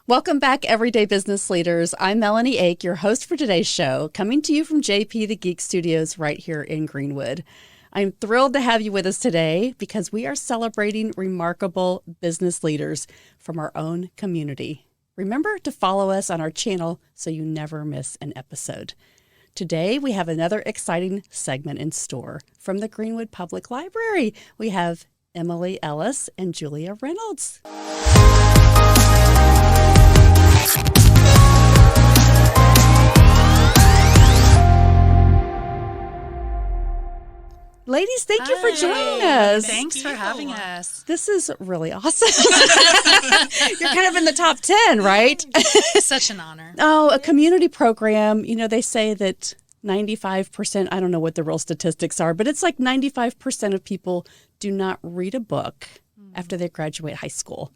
Welcome back, everyday business leaders. I'm Melanie Ake, your host for today's show, coming to you from JP the Geek Studios right here in Greenwood. I'm thrilled to have you with us today because we are celebrating remarkable business leaders from our own community. Remember to follow us on our channel so you never miss an episode. Today, we have another exciting segment in store from the Greenwood Public Library. We have Emily Ellis and Julia Reynolds. Ladies, thank you for joining us. Thanks for having us. This is really awesome. You're kind of in the top 10, right? Such an honor. Oh, a community program. You know, they say that 95%, I don't know what the real statistics are, but it's like 95% of people do not read a book after they graduate high school.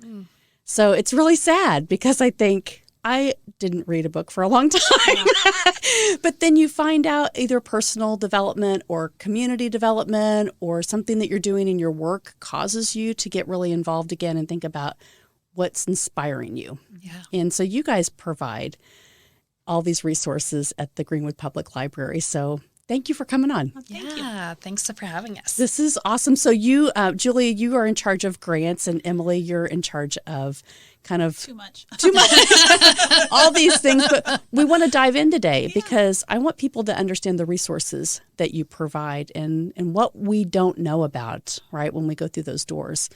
So it's really sad because I think I didn't read a book for a long time. But then you find out either personal development or community development or something that you're doing in your work causes you to get really involved again and think about what's inspiring you. Yeah. And so you guys provide all these resources at the Greenwood Public Library. So thank you for coming on. Thanks for having us. This is awesome. So you, Julia, you are in charge of grants, and Emily, you're in charge of kind of too much, all these things. But we want to dive in today because I want people to understand the resources that you provide and what we don't know about, right, when we go through those doors.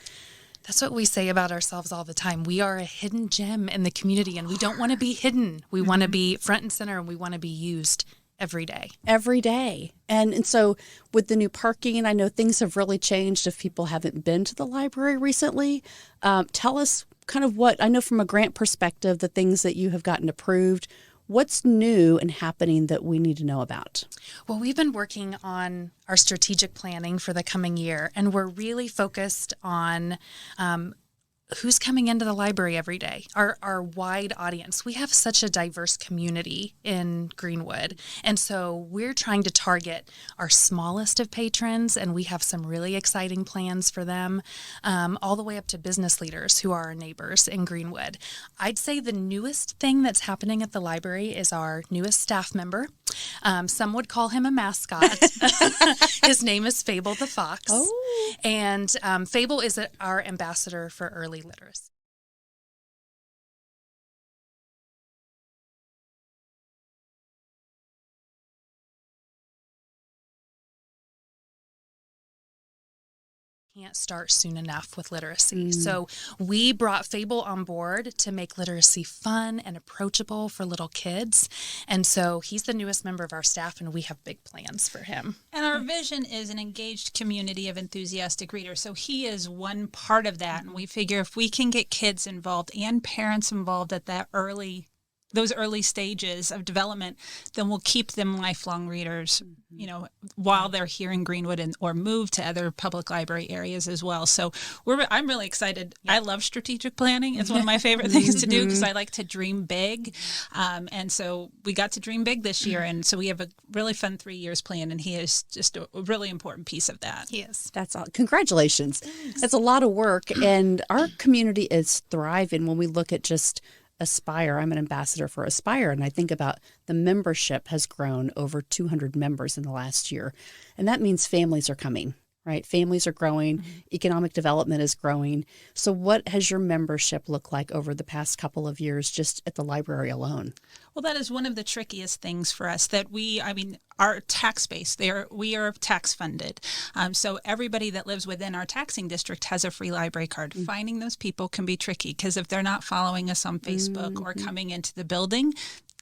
That's what we say about ourselves all the time. We are a hidden gem in the community, and we don't want to be hidden. We want to be front and center, and we want to be used every day. Every day. And so with the new parking, I know things have really changed if people haven't been to the library recently. Tell us kind of what, I know from a grant perspective, the things that you have gotten approved. What's new and happening that we need to know about? Well, we've been working on our strategic planning for the coming year, and we're really focused on who's coming into the library every day, our wide audience. We have such a diverse community in Greenwood, and so we're trying to target our smallest of patrons, and we have some really exciting plans for them, all the way up to business leaders who are our neighbors in Greenwood. I'd say the newest thing that's happening at the library is our newest staff member. Some would call him a mascot. His name is Fable the Fox. Oh. And Fable is our ambassador for early literacy. Can't start soon enough with literacy. So we brought Fable on board to make literacy fun and approachable for little kids. And so he's the newest member of our staff, and we have big plans for him. And our vision is an engaged community of enthusiastic readers. So he is one part of that. And we figure if we can get kids involved and parents involved at those early stages of development, then we'll keep them lifelong readers, you know, while they're here in Greenwood or move to other public library areas as well. So I'm really excited. I love strategic planning. It's one of my favorite things to do because I like to dream big. And so we got to dream big this year. And so we have a really fun 3 years plan, and he is just a really important piece of that. He is. That's all. Congratulations. Thanks. That's a lot of work. And our community is thriving when we look at just Aspire. I'm an ambassador for Aspire, and I think about the membership has grown over 200 members in the last year. And that means families are coming, right? Families are growing. Economic development is growing. So what has your membership looked like over the past couple of years just at the library alone? Well, that is one of the trickiest things for us that our tax base, we are tax funded. So everybody that lives within our taxing district has a free library card. Finding those people can be tricky because if they're not following us on Facebook or coming into the building,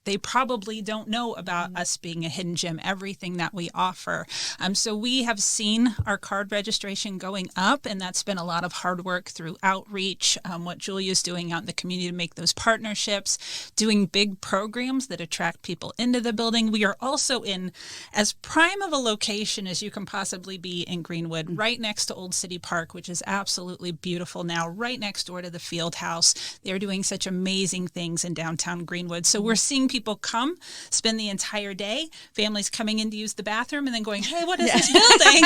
they probably don't know about us being a hidden gem, everything that we offer. So we have seen our card registration going up, and that's been a lot of hard work through outreach, what Julia's doing out in the community to make those partnerships, doing big programs that attract people into the building. We are also in as prime of a location as you can possibly be in Greenwood, right next to Old City Park, which is absolutely beautiful now, right next door to the field house. They're doing such amazing things in downtown Greenwood. So we're seeing people come, spend the entire day, families coming in to use the bathroom and then going, hey, what is this building?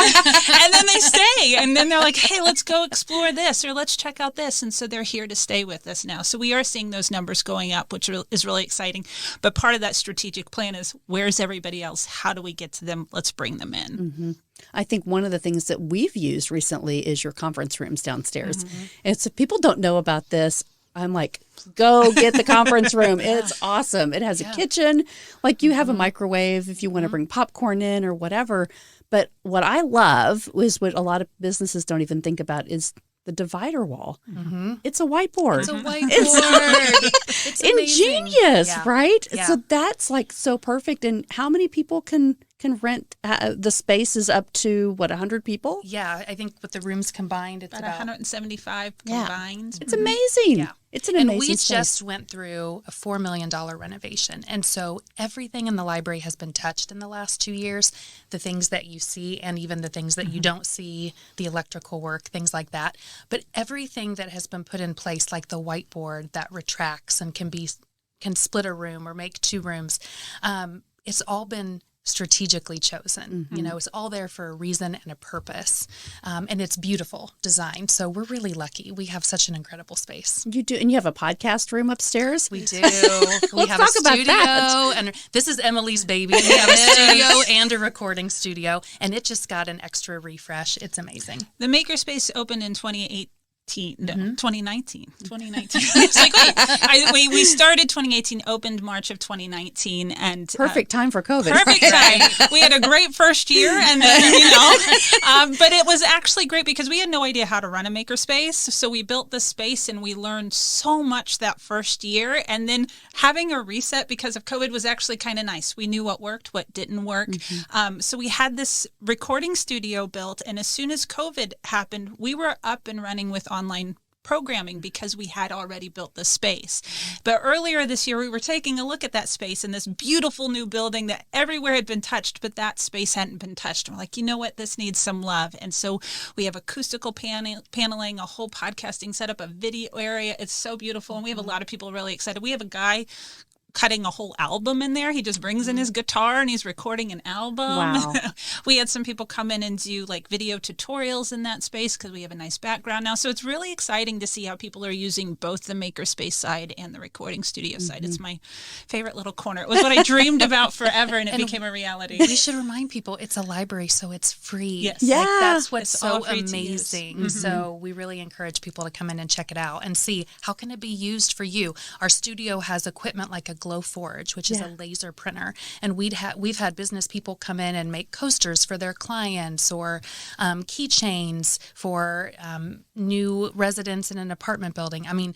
And then they stay. And then they're like, hey, let's go explore this or let's check out this. And so they're here to stay with us now. So we are seeing those numbers going up, which is really exciting. But part of that strategic plan is, where's everybody else? How do we get to them? Let's bring them in. Mm-hmm. I think one of the things that we've used recently is your conference rooms downstairs. Mm-hmm. And so if people don't know about this, I'm like, go get the conference room. It's awesome. It has a kitchen. Like you have a microwave if you want to bring popcorn in or whatever. But what I love is what a lot of businesses don't even think about is the divider wall. Mm-hmm. It's a whiteboard. It's a whiteboard. It's ingenious, right? Yeah. So that's like so perfect. And how many people can rent the spaces up to, 100 people? Yeah, I think with the rooms combined, it's about 175 combined. It's amazing. Yeah. It's an amazing And we space. just went through a $4 million renovation. And so everything in the library has been touched in the last 2 years. The things that you see and even the things that you don't see, the electrical work, things like that. But everything that has been put in place, like the whiteboard that retracts and can split a room or make 2 rooms, it's all been strategically chosen. You know, it's all there for a reason and a purpose. And it's beautiful design. So we're really lucky. We have such an incredible space. You do, and you have a podcast room upstairs? We do. We have a studio, and this is Emily's baby. We have a studio and a recording studio, and it just got an extra refresh. It's amazing. The Makerspace opened in 2019. It's like, wait, we started 2018, opened March of 2019, and perfect time for COVID. Perfect time. We had a great first year, and then but it was actually great because we had no idea how to run a makerspace. So we built the space, and we learned so much that first year. And then having a reset because of COVID was actually kind of nice. We knew what worked, what didn't work. So we had this recording studio built, and as soon as COVID happened, we were up and running with online programming because we had already built the space. But earlier this year, we were taking a look at that space in this beautiful new building that everywhere had been touched, but that space hadn't been touched. We're like, you know what? This needs some love. And so we have acoustical paneling, a whole podcasting setup, a video area. It's so beautiful. And we have a lot of people really excited. We have a guy cutting a whole album in there. He just brings in his guitar and he's recording an album. Wow. We had some people come in and do like video tutorials in that space because we have a nice background now. So it's really exciting to see how people are using both the makerspace side and the recording studio side. It's my favorite little corner. It was what I dreamed about forever, and it became a reality. We should remind people it's a library, so it's free. Yes. Yeah. Like, that's what's It's so all free to use. amazing. So we really encourage people to come in and check it out and see how can it be used for you. Our studio has equipment like a Glowforge, which is a laser printer, and we've had business people come in and make coasters for their clients or keychains for new residents in an apartment building. I mean,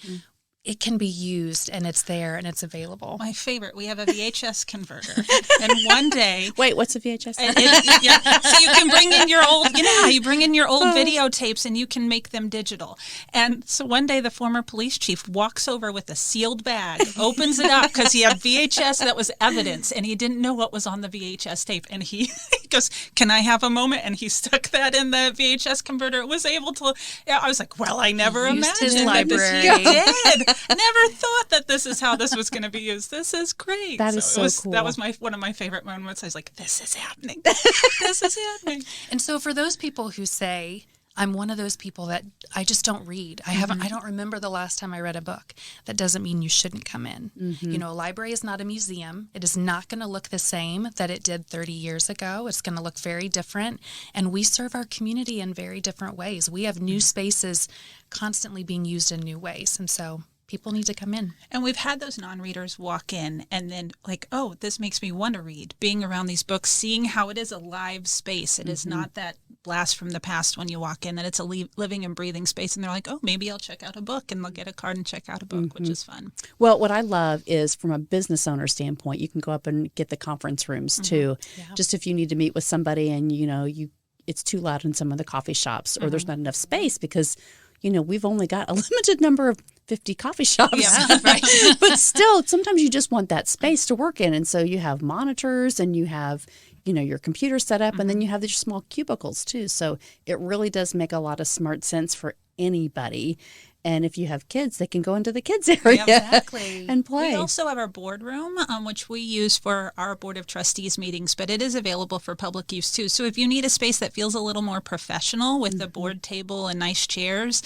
it can be used, and it's there, and it's available. My favorite, we have a VHS converter. And one day... Wait, what's a VHS? So you can bring in your old, you know how you bring in your old videotapes and you can make them digital. And so one day the former police chief walks over with a sealed bag, opens it up because he had VHS that was evidence, and he didn't know what was on the VHS tape. And he goes, can I have a moment? And he stuck that in the VHS converter. It was able to, I was like, well, I never imagined that this did. Never thought that this is how this was going to be used. This is great. That is so cool. That was one of my favorite moments. I was like, this is happening. This is happening. And so for those people who say, I'm one of those people that I just don't read. I don't remember the last time I read a book. That doesn't mean you shouldn't come in. You know, a library is not a museum. It is not going to look the same that it did 30 years ago. It's going to look very different. And we serve our community in very different ways. We have new spaces constantly being used in new ways. And so people need to come in. And we've had those non-readers walk in and then like, oh, this makes me want to read. Being around these books, seeing how it is a live space. It is not that blast from the past when you walk in, that it's a living and breathing space. And they're like, oh, maybe I'll check out a book, and they'll get a card and check out a book, which is fun. Well, what I love is from a business owner standpoint, you can go up and get the conference rooms too. Yeah. Just if you need to meet with somebody and, you know, it's too loud in some of the coffee shops or there's not enough space because, you know, we've only got a limited number of 50 coffee shops. Yeah, right. But still, sometimes you just want that space to work in. And so you have monitors and you have, you know, your computer set up and then you have these small cubicles too. So it really does make a lot of smart sense for anybody. And if you have kids, they can go into the kids area Exactly. and play. We also have our boardroom, which we use for our Board of Trustees meetings, but it is available for public use too. So if you need a space that feels a little more professional with a board table and nice chairs,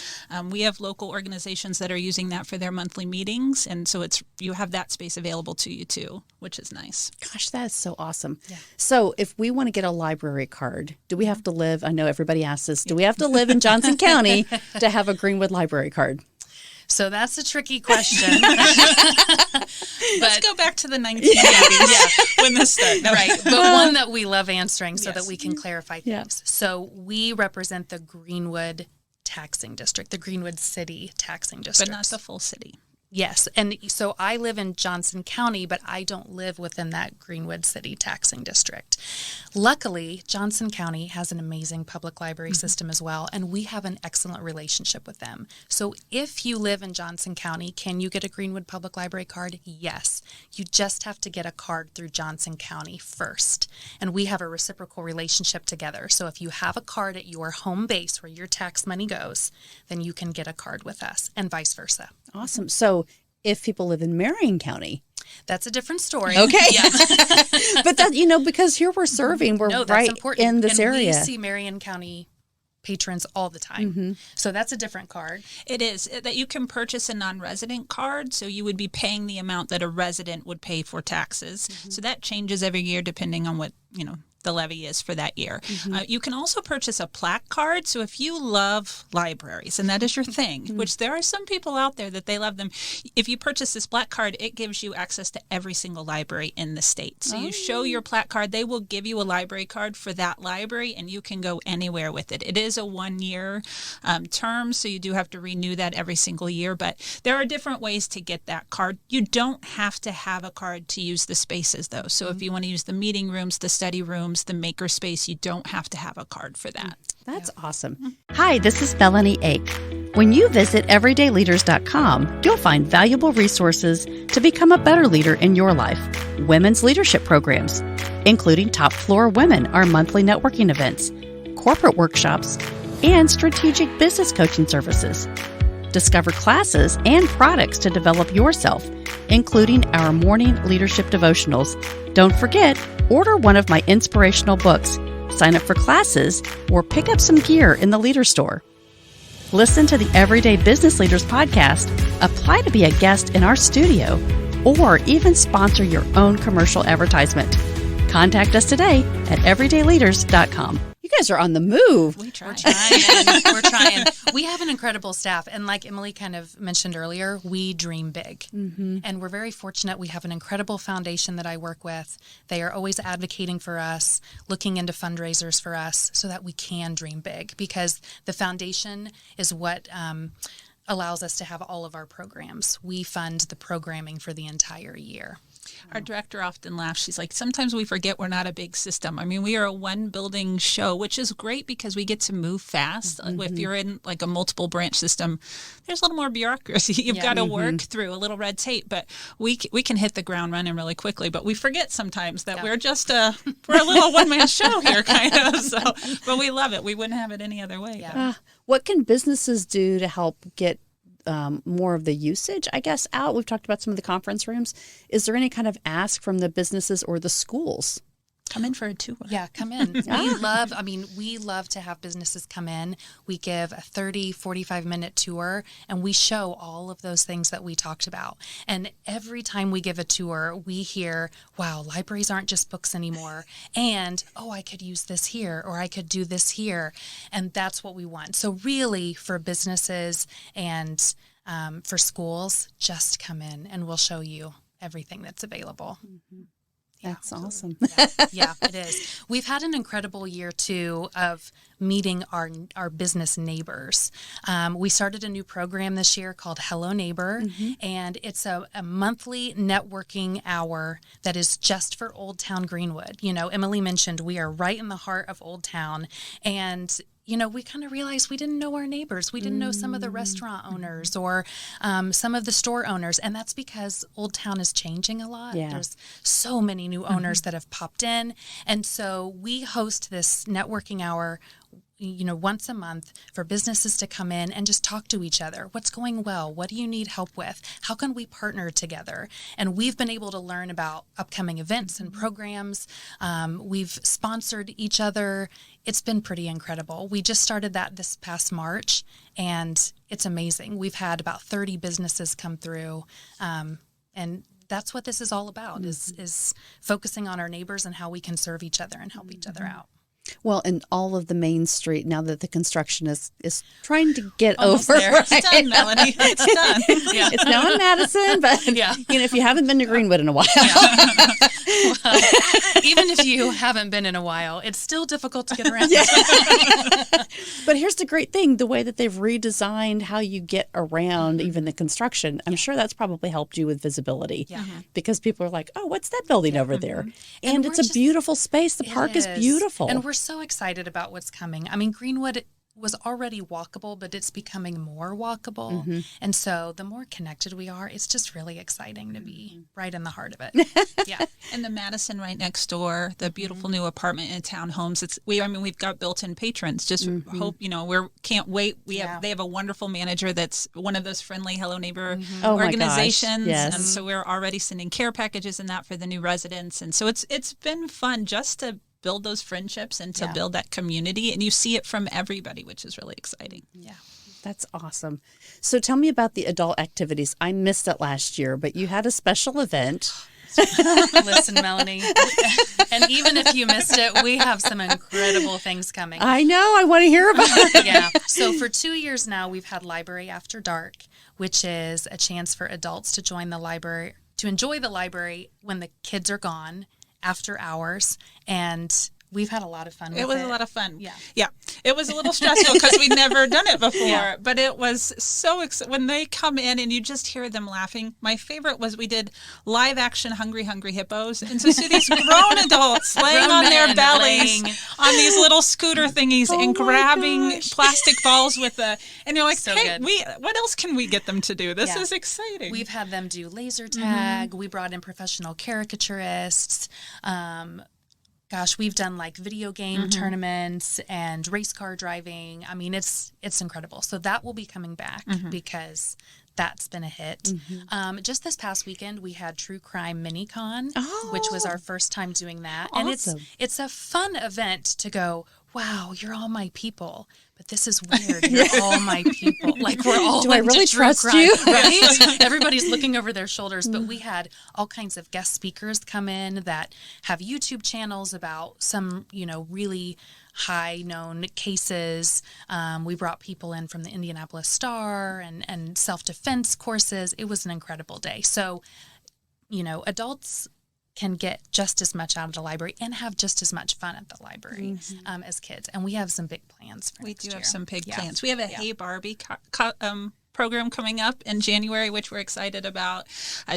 we have local organizations that are using that for their monthly meetings. And so you have that space available to you too, which is nice. Gosh, that is so awesome. Yeah. So if we want to get a library card, do we have to live, I know everybody asks this, do we have to live in Johnson County to have a Greenwood Library card? So that's a tricky question. Let's go back to the 1980s when this started. No. Right, but one that we love answering so Yes. that we can clarify things. Yeah. So we represent the Greenwood taxing district, the Greenwood City taxing district. But not the full city. Yes, and so I live in Johnson County, but I don't live within that Greenwood City taxing district. Luckily, Johnson County has an amazing public library system as well, and we have an excellent relationship with them. So if you live in Johnson County, can you get a Greenwood Public Library card? Yes. You just have to get a card through Johnson County first, and we have a reciprocal relationship together. So if you have a card at your home base where your tax money goes, then you can get a card with us, and vice versa. Awesome. So if people live in Marion County, That's a different story. okay. Yeah. But that, because here we're serving, we're No, that's right important. in this and area. we see Marion County patrons all the time. So that's a different card. It is that you can purchase a non-resident card, so you would be paying the amount that a resident would pay for taxes. So that changes every year depending on what, the levy is for that year. You can also purchase a plaque card. So if you love libraries, and that is your thing, which there are some people out there that they love them, if you purchase this plaque card, it gives you access to every single library in the state. So you show your plaque card, they will give you a library card for that library, and you can go anywhere with it. It is a 1-year term, so you do have to renew that every single year, but there are different ways to get that card. You don't have to have a card to use the spaces, though. So if you want to use the meeting rooms, the study rooms, the maker space, you don't have to have a card for that. That's awesome. Hi, this is Melanie Ake. When you visit everydayleaders.com, you'll find valuable resources to become a better leader in your life. Women's leadership programs, including Top Floor Women, our monthly networking events, corporate workshops, and strategic business coaching services. Discover classes and products to develop yourself, including our morning leadership devotionals. Don't forget, order one of my inspirational books, sign up for classes, or pick up some gear in the Leader Store. Listen to the Everyday Business Leaders podcast, apply to be a guest in our studio, or even sponsor your own commercial advertisement. Contact us today at everydayleaders.com. You guys are on the move. We try. We're trying. We have an incredible staff. And like Emily kind of mentioned earlier, we dream big. And we're very fortunate. We have an incredible foundation that I work with. They are always advocating for us, looking into fundraisers for us so that we can dream big, because the foundation is what allows us to have all of our programs. We fund the programming for the entire year. Our director often laughs. She's like, sometimes we forget we're not a big system. I mean, we are a one-building show, which is great because we get to move fast. If you're in like a multiple branch system, there's a little more bureaucracy. You've got to work through a little red tape, but we can hit the ground running really quickly. But we forget sometimes that we're just we're a little one-man show here, kind of. So, but we love it. We wouldn't have it any other way. Yeah. What can businesses do to help get more of the usage, I guess, out? We've talked about some of the conference rooms. Is there any kind of ask from the businesses or the schools? Come in for a tour. Yeah, come in. We love to have businesses come in. We give a 30, 45-minute tour, and we show all of those things that we talked about. And every time we give a tour, we hear, wow, libraries aren't just books anymore. And, oh, I could use this here, or I could do this here. And that's what we want. So really, for businesses and for schools, just come in, and we'll show you everything that's available. That's awesome. Yeah, it is. We've had an incredible year, too, of meeting our business neighbors. We started a new program this year called Hello Neighbor, and it's a monthly networking hour that is just for Old Town Greenwood. Emily mentioned we are right in the heart of Old Town, and we kind of realized we didn't know our neighbors. We didn't know some of the restaurant owners or some of the store owners. And that's because Old Town is changing a lot. Yeah. There's so many new owners that have popped in. And so we host this networking hour once a month for businesses to come in and just talk to each other. What's going well? What do you need help with? How can we partner together? And we've been able to learn about upcoming events and programs. We've sponsored each other. It's been pretty incredible. We just started that this past March, and it's amazing. We've had about 30 businesses come through, and that's what this is all about, is focusing on our neighbors and how we can serve each other and help each other out. Well, and all of the Main Street, now that the construction is trying to get Almost over. there. Right? It's done, Melanie. It's done. Yeah. It's now in Madison, but if you haven't been to Greenwood in a while. Well, even if you haven't been in a while, it's still difficult to get around. But here's the great thing, the way that they've redesigned how you get around even the construction. I'm sure that's probably helped you with visibility. Yeah. Because people are like, oh, what's that building over there? And it's a beautiful space. The park is beautiful. And we're so excited about what's coming. I mean, Greenwood was already walkable, but it's becoming more walkable. And so the more connected we are, it's just really exciting to be right in the heart of it. Yeah. And the Madison right next door, the beautiful new apartment and townhomes. We've got built-in patrons. Just hope, we can't wait. They have a wonderful manager that's one of those friendly Hello Neighbor organizations. Yes. And so we're already sending care packages and that for the new residents. And so it's been fun just to build those friendships and to build that community. And you see it from everybody, which is really exciting. Yeah. That's awesome. So tell me about the adult activities. I missed it last year, but you had a special event. Listen, Melanie, and even if you missed it, we have some incredible things coming. I know. I want to hear about it. Yeah. So for 2 years now, we've had Library After Dark, which is a chance for adults to join the library, to enjoy the library when the kids are gone, after hours, and we've had a lot of fun with it. It was a lot of fun. Yeah. Yeah. It was a little stressful because we'd never done it before, but it was so when they come in and you just hear them laughing. My favorite was we did live action Hungry Hippos. And so see these grown adults laying on their bellies on these little scooter thingies and grabbing plastic balls and you're like, So hey, good. what else can we get them to do? This Yeah. is exciting. We've had them do laser tag. We brought in professional caricaturists. We've done like video game tournaments and race car driving. I mean, it's incredible. So that will be coming back because that's been a hit. Just this past weekend, we had True Crime Mini-Con, which was our first time doing that. Awesome. And it's a fun event to go, wow, you're all my people. But this is weird. You're all my people. Like, we're all Do I into really true trust crime, you? right? Everybody's looking over their shoulders. But we had all kinds of guest speakers come in that have YouTube channels about some, really high-known cases. We brought people in from the Indianapolis Star and self-defense courses. It was an incredible day. So, adults can get just as much out of the library and have just as much fun at the library as kids. And we have some big plans for next year. We do have some big plans. We have a Hey Barbie program coming up in January, which we're excited about,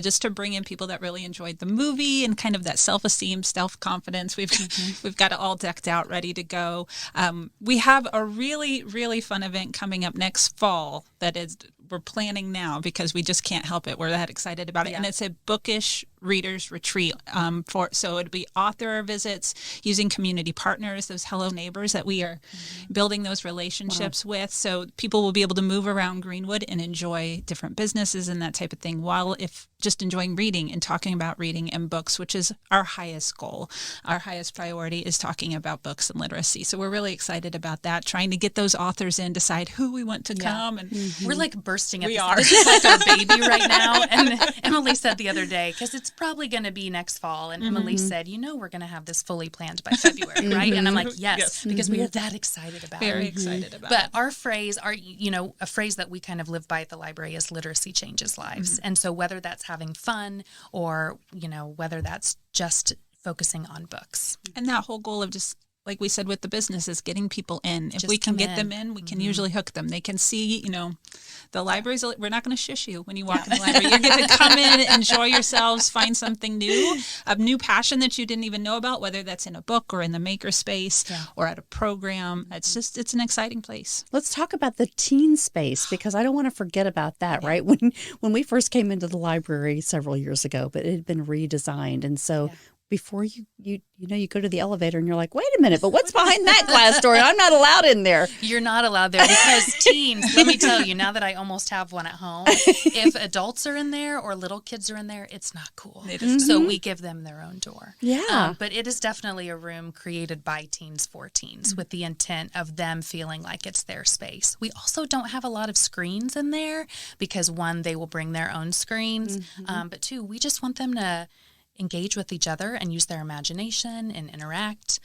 just to bring in people that really enjoyed the movie and kind of that self-esteem, self-confidence. We've got it all decked out, ready to go. We have a really, really fun event coming up next fall that we're planning now because we just can't help it. We're that excited about it. And it's a bookish readers retreat so it'd be author visits using community partners, those Hello Neighbors that we are building those relationships with. So people will be able to move around Greenwood and enjoy different businesses and that type of thing while just enjoying reading and talking about reading and books, which is our highest goal. Our highest priority is talking about books and literacy. So we're really excited about that, trying to get those authors in, decide who we want to come. And we're like bursting at We this. are. This is like our baby right now. And Emily said the other day, because it's probably going to be next fall. And Emily said, we're going to have this fully planned by February, right? And I'm like, yes, because we are that excited about it. Very excited about it. But our phrase, a phrase that we kind of live by at the library is literacy changes lives. And so whether that's having fun or, whether that's just focusing on books. And that whole goal of just, like we said with the business, is getting people in. If Just we can come get in. them in, we can usually hook them. They can see, the libraries, we're not going to shush you when you walk in the library. You get to come in, enjoy yourselves, find something new, a new passion that you didn't even know about, whether that's in a book or in the maker space or at a program. It's an exciting place. Let's talk about the teen space, because I don't want to forget about that, right? When we first came into the library several years ago, but it had been redesigned. And so before you go to the elevator and you're like, wait a minute, but what's behind that glass door? I'm not allowed in there. You're not allowed there because teens, let me tell you, now that I almost have one at home, if adults are in there or little kids are in there, it's not cool. So we give them their own door. Yeah. But it is definitely a room created by teens for teens with the intent of them feeling like it's their space. We also don't have a lot of screens in there because, one, they will bring their own screens, but two, we just want them to engage with each other and use their imagination and interact,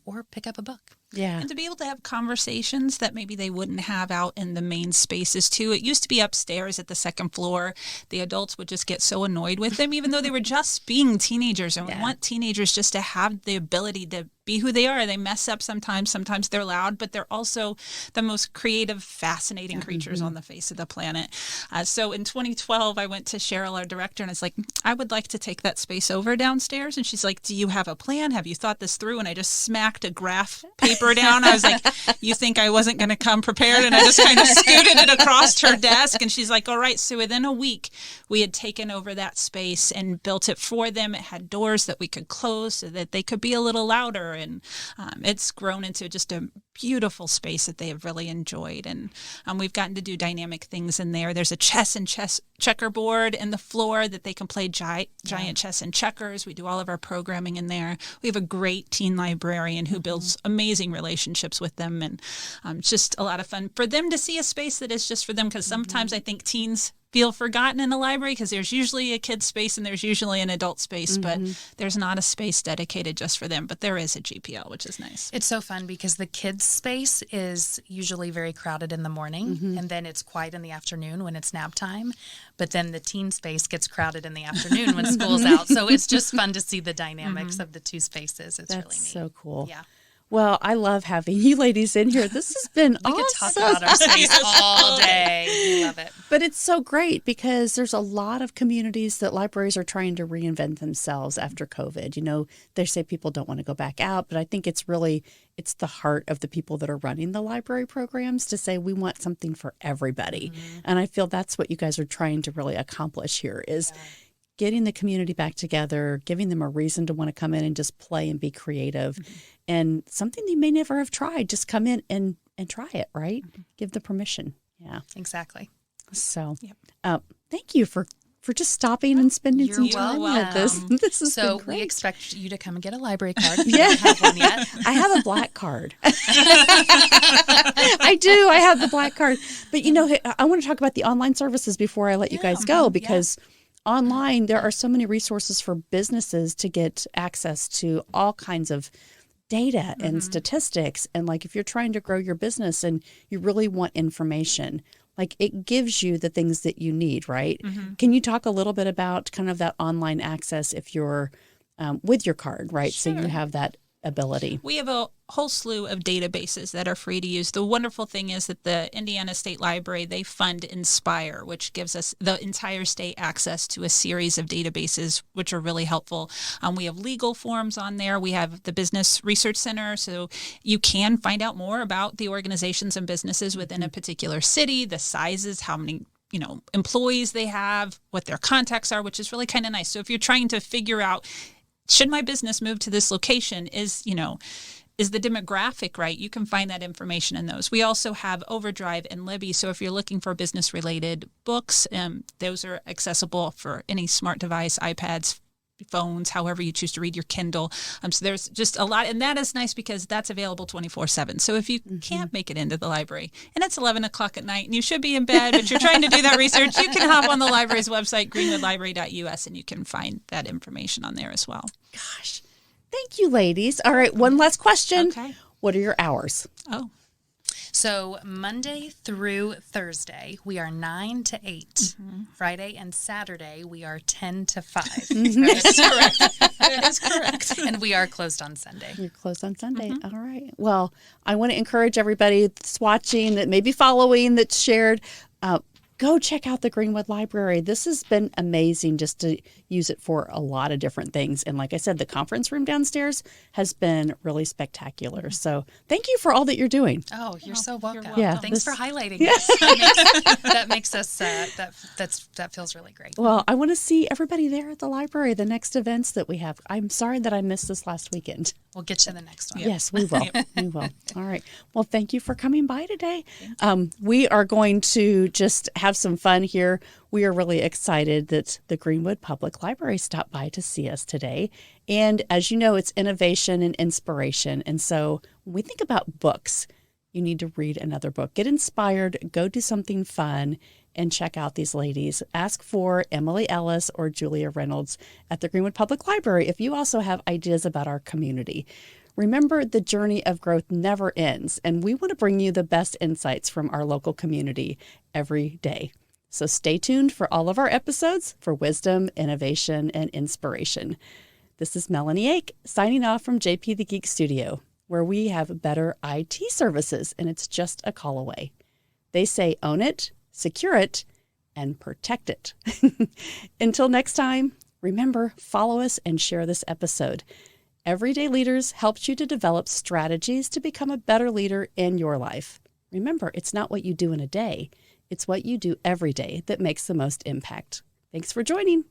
or pick up a book. Yeah. And to be able to have conversations that maybe they wouldn't have out in the main spaces too. It used to be upstairs at the second floor. The adults would just get so annoyed with them, even though they were just being teenagers. And we want teenagers just to have the ability to be who they are. They mess up sometimes. Sometimes they're loud, but they're also the most creative, fascinating creatures on the face of the planet. So in 2012, I went to Cheryl, our director, and I was like, I would like to take that space over downstairs. And she's like, do you have a plan? Have you thought this through? And I just smacked a graph paper down. I was like, you think I wasn't going to come prepared? And I just kind of scooted it across her desk. And she's like, all right. So within a week, we had taken over that space and built it for them. It had doors that we could close so that they could be a little louder. And it's grown into just a beautiful space that they have really enjoyed. And we've gotten to do dynamic things in there. There's a chess checkerboard in the floor that they can play giant chess and checkers. We do all of our programming in there. We have a great teen librarian who builds amazing relationships with them. And it's just a lot of fun for them to see a space that is just for them, because sometimes I think teens feel forgotten in a library because there's usually a kid's space and there's usually an adult space, but there's not a space dedicated just for them. But there is a GPL, which is nice. It's so fun because the kids' space is usually very crowded in the morning, and then it's quiet in the afternoon when it's nap time. But then the teen space gets crowded in the afternoon when school's out. So it's just fun to see the dynamics of the two spaces. It's really neat. That's so cool. Yeah. Well, I love having you ladies in here. This has been awesome. We could talk about our space all day. We love it. But it's so great because there's a lot of communities that libraries are trying to reinvent themselves after COVID. You know, they say people don't want to go back out, but I think it's the heart of the people that are running the library programs to say we want something for everybody. And I feel that's what you guys are trying to really accomplish here is getting the community back together, giving them a reason to want to come in and just play and be creative. And something they may never have tried, just come in and try it, right? Give the permission. Yeah. Exactly. So thank you for just stopping and spending some time with us. This has been great. We expect you to come and get a library card. Yeah. You don't have one yet. I have a black card. I do. I have the black card. But, you know, I want to talk about the online services before I let you guys go because online there are so many resources for businesses to get access to all kinds of data and statistics. And like if you're trying to grow your business and you really want information, like it gives you the things that you need, right? Can you talk a little bit about kind of that online access if you're with your card, right? Sure. So you have that ability. We have a whole slew of databases that are free to use. The wonderful thing is that the Indiana State Library, they fund Inspire, which gives us the entire state access to a series of databases, which are really helpful. We have legal forms on there. We have the Business Research Center, so you can find out more about the organizations and businesses within a particular city, the sizes, how many employees they have, what their contacts are, which is really kind of nice. So if you're trying to figure out, should my business move to this location, is the demographic right? You can find that information in those. We also have Overdrive and Libby. So if you're looking for business-related books, those are accessible for any smart device, iPads, phones, however you choose to read your Kindle. So there's just a lot. And that is nice because that's available 24/7. So if you can't make it into the library and it's 11 o'clock at night and you should be in bed, but you're trying to do that research, you can hop on the library's website, greenwoodlibrary.us, and you can find that information on there as well. Gosh, thank you, ladies. All right, one last question. Okay. What are your hours? Oh. So Monday through Thursday, we are 9 to 8. Friday and Saturday, we are 10 to 5. That's correct. That is correct. And we are closed on Sunday. You're closed on Sunday. All right. Well, I want to encourage everybody that's watching, that may be following, that's shared, go check out the Greenwood Library. This has been amazing just to use it for a lot of different things. And like I said, the conference room downstairs has been really spectacular. So thank you for all that you're doing. Oh, you're so welcome. Yeah, Thanks for highlighting this. That makes us, that feels really great. Well, I want to see everybody there at the library, the next events that we have. I'm sorry that I missed this last weekend. We'll get you the next one. Yes, we will. We will. All right. Well, thank you for coming by today. We are going to just have some fun here. We are really excited that the Greenwood Public Library stopped by to see us today. And as you know, it's innovation and inspiration. And so when we think about books, you need to read another book. Get inspired, go do something fun, and check out these ladies. Ask for Emily Ellis or Julia Reynolds at the Greenwood Public Library if you also have ideas about our community. Remember, the journey of growth never ends, and we want to bring you the best insights from our local community every day. So stay tuned for all of our episodes for wisdom, innovation, and inspiration. This is Melanie Ake signing off from JP the Geek Studio, where we have better IT services, and it's just a call away. They say own it, secure it, and protect it. Until next time, remember, follow us and share this episode. Everyday Leaders helps you to develop strategies to become a better leader in your life. Remember, it's not what you do in a day. It's what you do every day that makes the most impact. Thanks for joining.